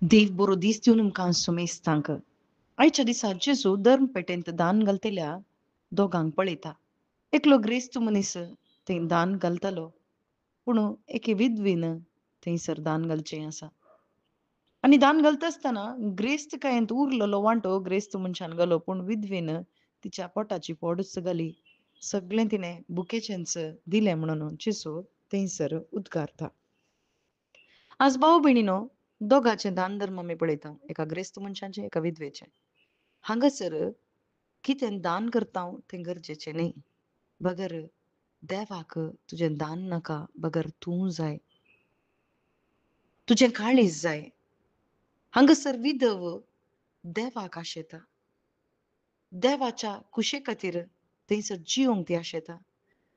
देव बरो दीस दिवन आमकां सुमेस्तांक. आयच्या दिसा जेजू धर्म पेटेंत दान घालतल्या दोगांक पळयता. एकलो ग्रेस्त मनीस थंय दान घालतालो, पूण एके विधवेन थंयसर दान घालचें आसा. आनी दान घालता आसतना ग्रेस्तकायेंत उरलेलो वांटो ग्रेस्त मनशान घालो, पूण विधवेन तिच्या पोटाची पोडच घाली. सगळें तिणें बुकेचेंच दिलें म्हणून जेजू थंयसर उद्गारता. आज भाऊ भयणीनो, दोगांचें दान धर्म आमी पळयता. एका ग्रेस्त मनशाचें, एका विधवेचें. हांगासर कितें दान करता हांव तें गरजेचें न्ही. बगर देवाक तुजें दान नाका, बगर तूं जाय. तुजें काळीज जाय. हांगासर विधव देवाक आशेता. देवाच्या कुशे खातीर थंयसर जिवंक ती आशेता.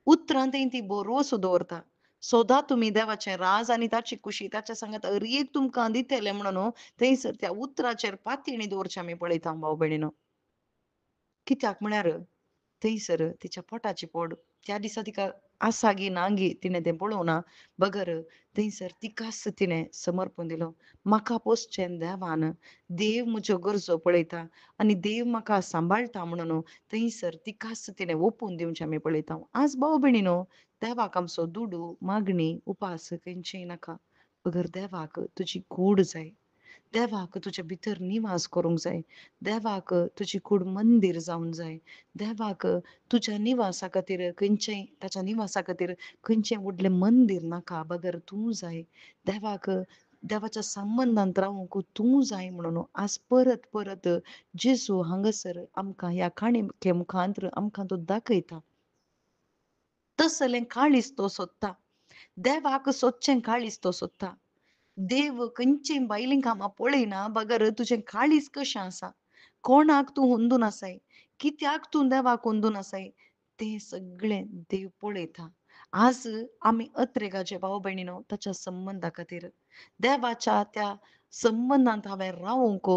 उतरां ती भरवंसो दवरता. सदां तुमी देवाचें राज आनी ताची कुशी ताच्या सांगात हरएक तुमकां दितले म्हणून थंयसर त्या उतराचेर पातयेणी दवरचें आमी पळयता भाव भयणीनो. कित्याक म्हळ्यार थंयसर तिच्या पोटाची पोड त्या दिसा तिका आसा गी ना गी तिणें तें पळोवना. बगर थंयसर तिकाच तिणें समर्पण दिलो. म्हाका पोसचें देवान. देव म्हज्यो गरजो पळयता आनी देव म्हाका सांबाळटा म्हणून थंयसर तिकाच तिणें ओपून दिवचें आमी पळयता. आज भाव भयणीनो, देवाक आमचो दुडू, मागणी, उपास खंयचेय नाका. बगर देवाक तुजी कूड जाय. देवाक तुजे भितर निवास करूंक जाय. देवाक तुजी कूड मंदीर जावंक जाय. देवाक तुज्या निवासा खातीर खंयचेंय ताच्या निवासा खातीर खंयचें व्हडलें मंदीर नाका. बगर तूं जाय. देवाक देवाच्या संबंदांत रावूंक तूं जाय म्हणून आज परत परत जेजू हांगासर आमकां ह्या काणये मुखांतर आमकां तो दाखयता. तसलें काळीज तो सोदता. देवाक सोदचें काळीज तो सोदता. देव खंयचीय बायलीं कामां पळयना, बगर तुजें काळीज कशें आसा. कोणाक तूं हुंदून आसाय, कित्याक तूं देवाक हुंदून आसाय, तें सगळें देव पळयता. आज आमी अत्रेगाचे भाव भयणीनो ताच्या संबंदा खातीर देवाच्या त्या संबंदांत हांवें रावूंक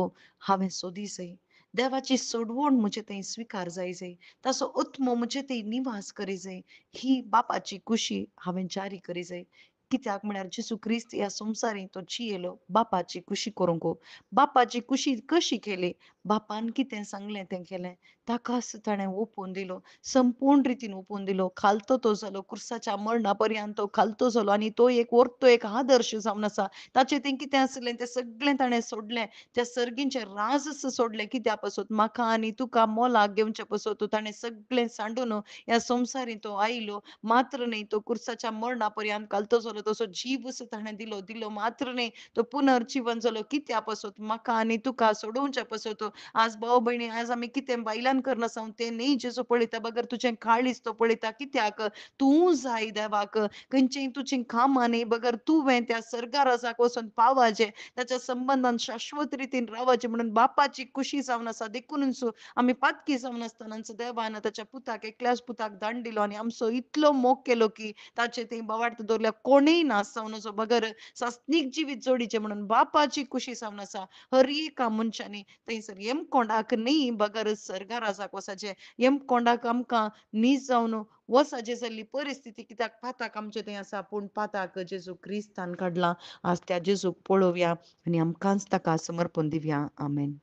हांवें सोदी जाय. देवाची सोडवण म्हजे थंय स्विकार जाय. ताचो आत्मो म्हजे थंय निवास करी जाय. ही बापाची कुशी हांवें जारी करी जाय. कित्याक म्हळ्यार जेजू क्रिस्त ह्या संवसारींत तो जियेलो बापाची कुशी करूंक. बापाची कुशी कशी केली? बापान कितें सांगलें तें केलें. ताकाच ताणें ओपून दिलो. संपूर्ण रितीन ओपून दिलो. खालतो तो जालो. क्रुसाच्या मरणा पर्यंत तो खालतो जालो आनी तो एक व्हरतो एक आदर्श जावन आसा. ताचें तें कितें आसलें तें सगळें ताणें सोडलें. त्या सर्गींचें राजच सोडलें. कित्या पासून म्हाका आनी तुका मोलाक घेवचें पासून ताणें सगळें सांडून ह्या संवसारींत तो आयलो. मात्र न्ही तो क्रुसाच्या मरणा पर्यंत घालतो जालो. तसो जीवच ताणें दिलो मात्र न्ही तो पुनर्जीवन जालो. कित्या पासून म्हाका आनी तुका सोडोवच्या पासून. आज भाव भयणी आज आमी कितें बायलान करना सावन तें न्ही जेजू पळयता. बगर तुजें काळीज तो पळयता. कित्याक तूं जाय देवाक. खंयचेय तुजीं कामां न्ही बगर तुवें त्या सर्गाराजाक वचून पावपाचें. ताच्या संबंधान शाश्वत रितीन रावचें म्हणून बापाची कुशी जावन आसा. देखूनच आमी पातकी जावन आसतनाच देवान ताच्या पुताक एकल्याच पुताक दान दिलो आनी आमचो इतलो मोग केलो की ताचे थंय बोवाळ दवरल्या कोणीय नासता नजो बगर सासनीक जिवीत जोडीचें म्हणून बापाची कुशी जावन आसा. हर एका मनशांनी थंयसर हेमकोंडाक न्ही बगर सर्गा राजाक वचचें. हेमकोंडाक आमकां नीज जावन वचचें जाल्ली परिस्थिती कित्याक पाताक आमचें थंय आसा. पूण पाताक जेजू क्रिस्तान काडलां. आज त्या जेजूक पळोवया आनी आमकांच ताका समर्पण दिवया. आमेन.